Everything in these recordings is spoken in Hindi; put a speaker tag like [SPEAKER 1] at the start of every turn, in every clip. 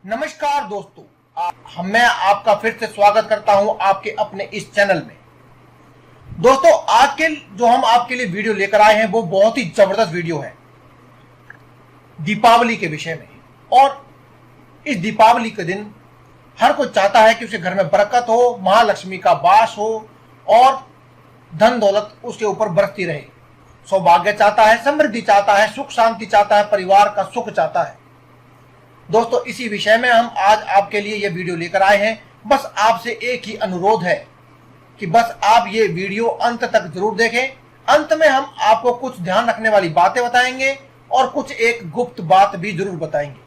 [SPEAKER 1] नमस्कार दोस्तों, मैं आपका फिर से स्वागत करता हूं आपके अपने इस चैनल में। दोस्तों, आज के जो हम आपके लिए वीडियो लेकर आए हैं वो बहुत ही जबरदस्त वीडियो है दीपावली के विषय में। और इस दीपावली के दिन हर कोई चाहता है कि उसके घर में बरकत हो, महालक्ष्मी का वास हो और धन दौलत उसके ऊपर बरसती रहे। सौभाग्य चाहता है, समृद्धि चाहता है, सुख शांति चाहता है, परिवार का सुख चाहता है। दोस्तों, इसी विषय में हम आज आपके लिए यह वीडियो लेकर आए हैं। बस आपसे एक ही अनुरोध है कि बस आप ये वीडियो अंत तक जरूर देखें। अंत में हम आपको कुछ ध्यान रखने वाली बातें बताएंगे और कुछ एक गुप्त बात भी जरूर बताएंगे।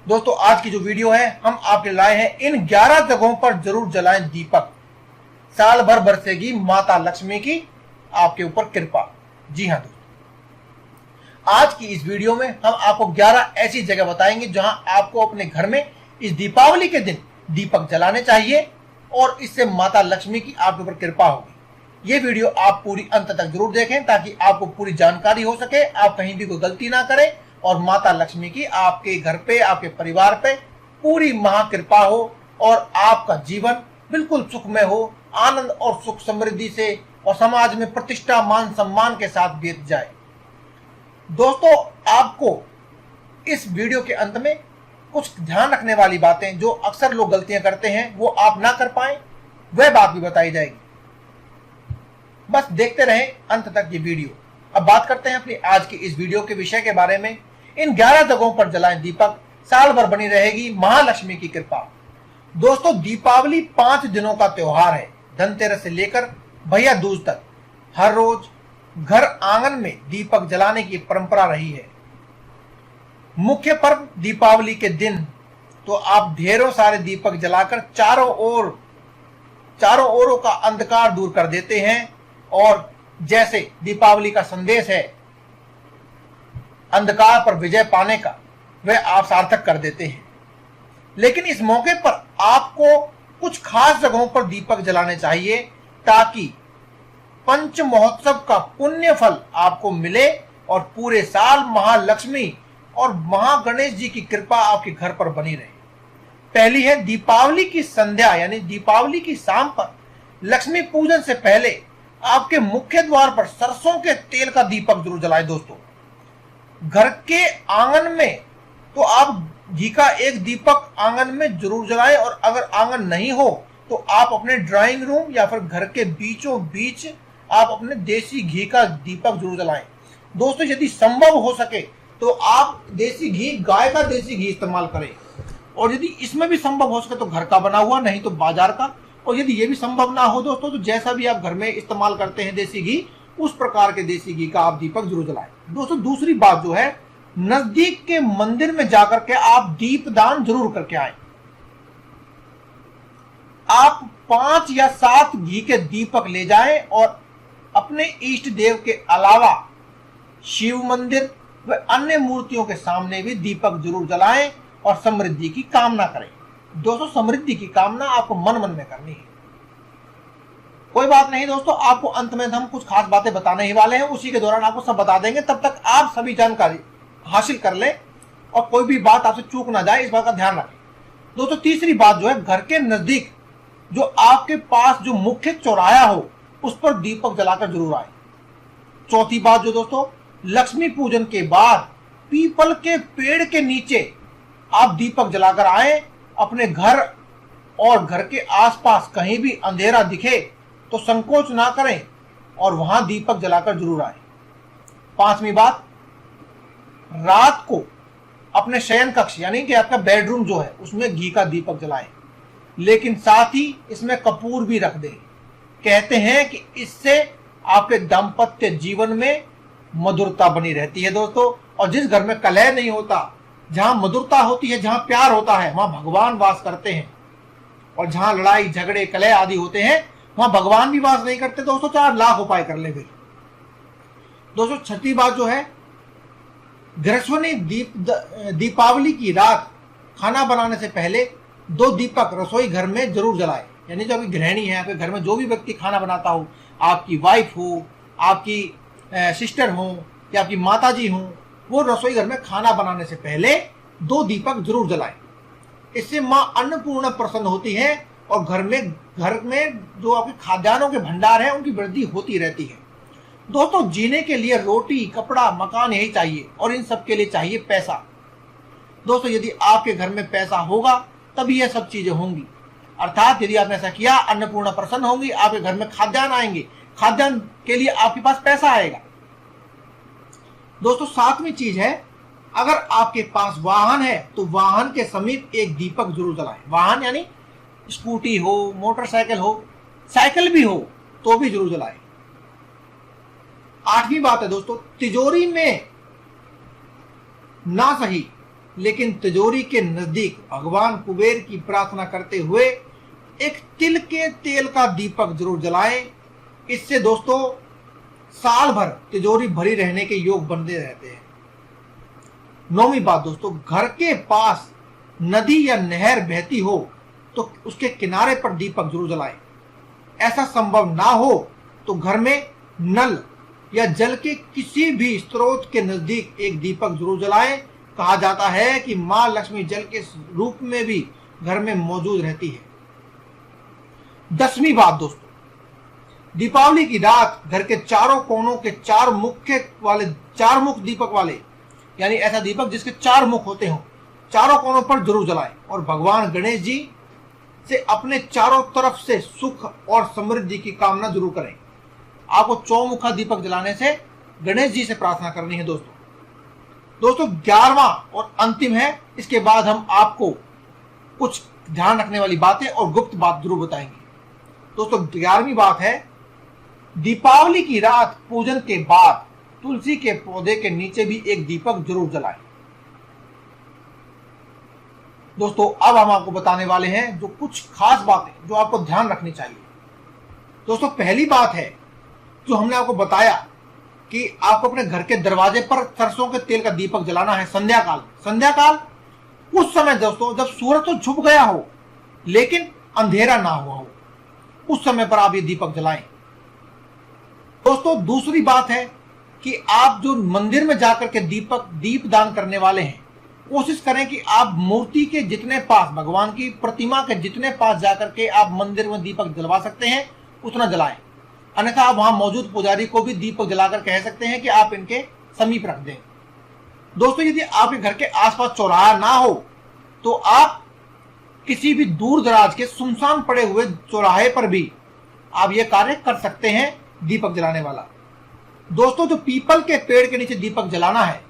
[SPEAKER 1] दोस्तों, आज की जो वीडियो है हम आपके लाए हैं, इन 11 जगहों पर जरूर जलाएं दीपक, साल भर बरसेगी माता लक्ष्मी की आपके ऊपर कृपा। जी हाँ दोस्तों, आज की इस वीडियो में हम आपको 11 ऐसी जगह बताएंगे जहां आपको अपने घर में इस दीपावली के दिन दीपक जलाने चाहिए और इससे माता लक्ष्मी की आपके ऊपर कृपा होगी। ये वीडियो आप पूरी अंत तक जरूर देखें ताकि आपको पूरी जानकारी हो सके, आप कहीं भी कोई गलती ना करें और माता लक्ष्मी की आपके घर पे, आपके परिवार पे पूरी महाकृपा हो और आपका जीवन बिल्कुल सुखमय हो, आनंद और सुख समृद्धि से और समाज में प्रतिष्ठा मान सम्मान के साथ बीत जाए। दोस्तों, आपको इस वीडियो के अंत में कुछ ध्यान रखने वाली बातें जो अक्सर लोग गलतियां करते हैं वो आप ना कर पाए, वह बात भी बताई जाएगी। बस देखते रहें अंत तक ये वीडियो। अब बात करते हैं अपनी आज की इस वीडियो के विषय के बारे में। इन 11 जगहों पर जलाएं दीपक, साल भर बनी रहेगी महालक्ष्मी की कृपा। दोस्तों, दीपावली 5 दिनों का त्योहार है। धनतेरस से लेकर भैया दूज तक हर रोज घर आंगन में दीपक जलाने की परंपरा रही है। मुख्य पर्व दीपावली के दिन तो आप ढेरों सारे दीपक जलाकर चारों ओरों का अंधकार दूर कर देते हैं और जैसे दीपावली का संदेश है अंधकार पर विजय पाने का, वह आप सार्थक कर देते हैं। लेकिन इस मौके पर आपको कुछ खास जगहों पर दीपक जलाने चाहिए ताकि पंच महोत्सव का पुण्य फल आपको मिले और पूरे साल महालक्ष्मी और महागणेश जी की कृपा आपके घर पर बनी रहे। पहली है दीपावली की संध्या, यानी दीपावली की शाम पर लक्ष्मी पूजन से पहले आपके मुख्य द्वार पर सरसों के तेल का दीपक जरूर जलाएं। दोस्तों, घर के आंगन में तो आप घी का एक दीपक आंगन में जरूर जलाएं और अगर आंगन नहीं हो तो आप अपने ड्राइंग रूम या फिर घर के बीचों बीच आप अपने देसी घी का दीपक जरूर जलाएं। दोस्तों, यदि संभव हो सके तो आप देसी घी, गाय का देसी घी इस्तेमाल करें और यदि इसमें भी संभव हो सके तो घर का बना हुआ, नहीं तो बाजार का। और यदि ये भी संभव ना हो दोस्तों तो जैसा भी आप घर में इस्तेमाल करते हैं देसी घी, उस प्रकार के देसी घी का आप दीपक जरूर जलाएं। दोस्तों, दूसरी बात जो है, नजदीक के मंदिर में जाकर के आप दीपदान जरूर करके आए। आप 5 या 7 घी के दीपक ले जाएं और अपने इष्ट देव के अलावा शिव मंदिर व अन्य मूर्तियों के सामने भी दीपक जरूर जलाएं और समृद्धि की कामना करें। दोस्तों, समृद्धि की कामना आपको मन मन में करनी है। कोई बात नहीं दोस्तों, आपको अंत में हम कुछ खास बातें बताने ही वाले हैं, उसी के दौरान आपको सब बता देंगे। तब तक आप सभी जानकारी हासिल कर लें और कोई भी बात आपसे चूक ना जाए, इस बात का ध्यान रखें। दोस्तों, तीसरी बात जो है, घर के नजदीक जो आपके पास जो मुख्य चौराहा हो उस पर दीपक जलाकर जरूर आए। चौथी बात जो दोस्तों, लक्ष्मी पूजन के बाद पीपल के पेड़ के नीचे आप दीपक जलाकर आए। अपने घर और घर के आसपास कहीं भी अंधेरा दिखे तो संकोच ना करें और वहां दीपक जलाकर जरूर आए। पांचवी बात, रात को अपने शयन कक्ष यानी कि आपका बेडरूम जो है उसमें घी का दीपक जलाएं, लेकिन साथ ही इसमें कपूर भी रख दें। कहते हैं कि इससे आपके दाम्पत्य जीवन में मधुरता बनी रहती है दोस्तों। और जिस घर में कलह नहीं होता, जहां मधुरता होती है, जहां प्यार होता है, वहां भगवान वास करते हैं। और जहां लड़ाई झगड़े कलह आदि होते हैं वहां भगवान भी वास नहीं करते दोस्तों, चाहे लाख उपाय कर ले। फिर दोस्तों, छठी बात जो है, गृहस्वनी दीपावली की रात खाना बनाने से पहले 2 दीपक रसोई घर में जरूर जलाए। यानी जो अभी गृहिणी है, आपके घर में जो भी व्यक्ति खाना बनाता हो, आपकी वाइफ हो, आपकी सिस्टर हो या आपकी माता जी हो, वो रसोई घर में खाना बनाने से पहले 2 दीपक जरूर जलाएं। इससे मां अन्नपूर्णा प्रसन्न होती है और घर में जो आपके खाद्यान्नों के भंडार है उनकी वृद्धि होती रहती है। दोस्तों, जीने के लिए रोटी, कपड़ा, मकान यही चाहिए और इन सब के लिए चाहिए पैसा। दोस्तों, यदि आपके घर में पैसा होगा तभी यह सब चीजें होंगी। अर्थात यदि आपने ऐसा किया, अन्नपूर्णा प्रसन्न होंगी, आपके घर में खाद्यान्न आएंगे, खाद्यान्न के लिए आपके पास पैसा आएगा। दोस्तों, सातवीं चीज है, अगर आपके पास वाहन है तो वाहन के समीप एक दीपक जरूर जलाएं। वाहन यानी स्कूटी हो, मोटरसाइकिल हो, साइकिल भी हो तो भी जरूर जलाएं। आठवीं बात है दोस्तों, तिजोरी में ना सही लेकिन तिजोरी के नजदीक भगवान कुबेर की प्रार्थना करते हुए एक तिल के तेल का दीपक जरूर जलाएं। इससे दोस्तों साल भर तिजोरी भरी रहने के योग बनते रहते हैं। नौवीं बात दोस्तों, घर के पास नदी या नहर बहती हो तो उसके किनारे पर दीपक जरूर जलाएं। ऐसा संभव ना हो तो घर में नल या जल के किसी भी स्रोत के नजदीक एक दीपक जरूर जलाएं। कहा जाता है कि मां लक्ष्मी जल के रूप में भी घर में मौजूद रहती है। 10वीं बात दोस्तों, दीपावली की रात घर के चारों कोनों के चार मुख दीपक वाले, यानी ऐसा दीपक जिसके 4 मुख होते हों, चारों कोनों पर जरूर जलाएं और भगवान गणेश जी से अपने चारों तरफ से सुख और समृद्धि की कामना जरूर करें। आपको चौमुखा दीपक जलाने से गणेश जी से प्रार्थना करनी है। दोस्तों 11वां और अंतिम है, इसके बाद हम आपको कुछ ध्यान रखने वाली बातें और गुप्त बात जरूर बताएंगे। दोस्तों 11वीं बात है, दीपावली की रात पूजन के बाद तुलसी के पौधे के नीचे भी एक दीपक जरूर जलाएं। दोस्तों अब हम आपको बताने वाले हैं जो कुछ खास बातें जो आपको ध्यान रखनी चाहिए। दोस्तों पहली बात है जो हमने आपको बताया कि आपको अपने घर के दरवाजे पर सरसों के तेल का दीपक जलाना है संध्याकाल उस समय दोस्तों जब सूरज तो छुप गया हो लेकिन अंधेरा ना हुआ हो, उस समय पर आप ये दीपक जलाएं। दोस्तों दूसरी बात है कि आप जो मंदिर में जाकर के दीप दान करने वाले हैं, कोशिश करें कि आप मूर्ति के जितने पास, भगवान की प्रतिमा के जितने पास जाकर के आप मंदिर में दीपक जलवा सकते हैं उतना जलाएं। अन्यथा आप वहां मौजूद पुजारी को भी दीपक जलाकर कह सकते हैं कि आप इनके समीप रख दें। दोस्तों यदि आपके घर के आसपास चौराहा ना हो तो आप किसी भी दूर दराज के सुनसान पड़े हुए चौराहे पर भी आप ये कार्य कर सकते हैं, दीपक जलाने वाला। दोस्तों जो पीपल के पेड़ के नीचे दीपक जलाना है,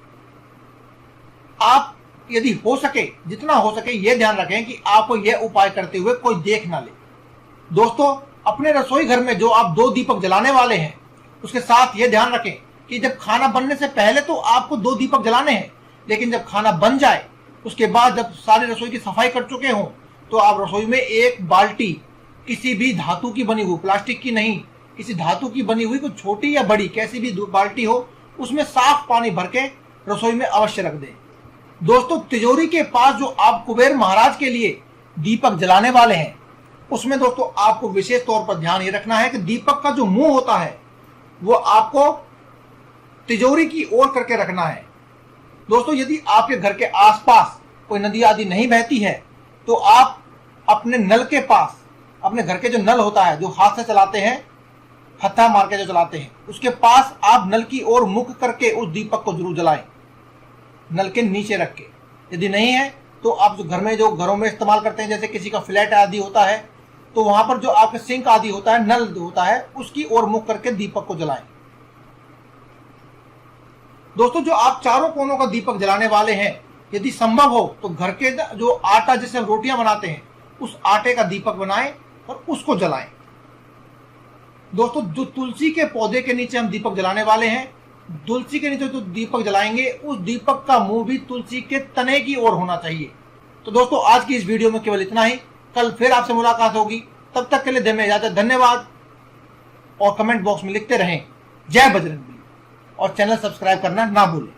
[SPEAKER 1] आप यदि हो सके, जितना हो सके ये ध्यान रखें कि आपको यह उपाय करते हुए कोई देख ना ले। दोस्तों अपने रसोई घर में जो आप 2 दीपक जलाने वाले हैं, उसके साथ यह ध्यान रखें कि जब खाना बनने से पहले तो आपको 2 दीपक जलाने हैं, लेकिन जब खाना बन जाए उसके बाद जब सारी रसोई की सफाई कर चुके हों तो आप रसोई में एक बाल्टी किसी भी धातु की बनी हुई, प्लास्टिक की नहीं, किसी धातु की बनी हुई, कोई छोटी या बड़ी कैसी भी बाल्टी हो, उसमें साफ पानी भर के रसोई में अवश्य रख दें। दोस्तों तिजोरी के पास जो आप कुबेर महाराज के लिए दीपक जलाने वाले हैं, उसमें दोस्तों आपको विशेष तौर पर ध्यान ये रखना है कि दीपक का जो मुंह होता है वो आपको तिजोरी की ओर करके रखना है। दोस्तों यदि आपके घर के आसपास कोई नदी आदि नहीं बहती है तो आप अपने नल के पास, अपने घर के जो नल होता है जो हाथ से चलाते हैं, हत्था मार के जो चलाते हैं, उसके पास आप नल की ओर मुख करके उस दीपक को जरूर जलाएं, नल के नीचे रख के। यदि नहीं है तो आप जो घरों में इस्तेमाल करते हैं, जैसे किसी का फ्लैट आदि होता है तो वहां पर जो आपके सिंक आदि होता है, नल होता है, उसकी ओर मुख करके दीपक को जलाएं। दोस्तों जो आप चारों कोनों का दीपक जलाने वाले हैं, यदि संभव हो तो घर के जो आटा जिससे हम रोटियां बनाते हैं उस आटे का दीपक बनाएं और उसको जलाएं। दोस्तों जो तुलसी के पौधे के नीचे हम दीपक जलाने वाले हैं, तुलसी के नीचे जो दीपक जलाएंगे उस दीपक का मुंह भी तुलसी के तने की ओर होना चाहिए। तो दोस्तों आज की इस वीडियो में केवल इतना ही, कल फिर आपसे मुलाकात होगी, तब तक के लिए दें इजाजत। धन्यवाद और कमेंट बॉक्स में लिखते रहें जय बजरंगबली और चैनल सब्सक्राइब करना ना भूलें।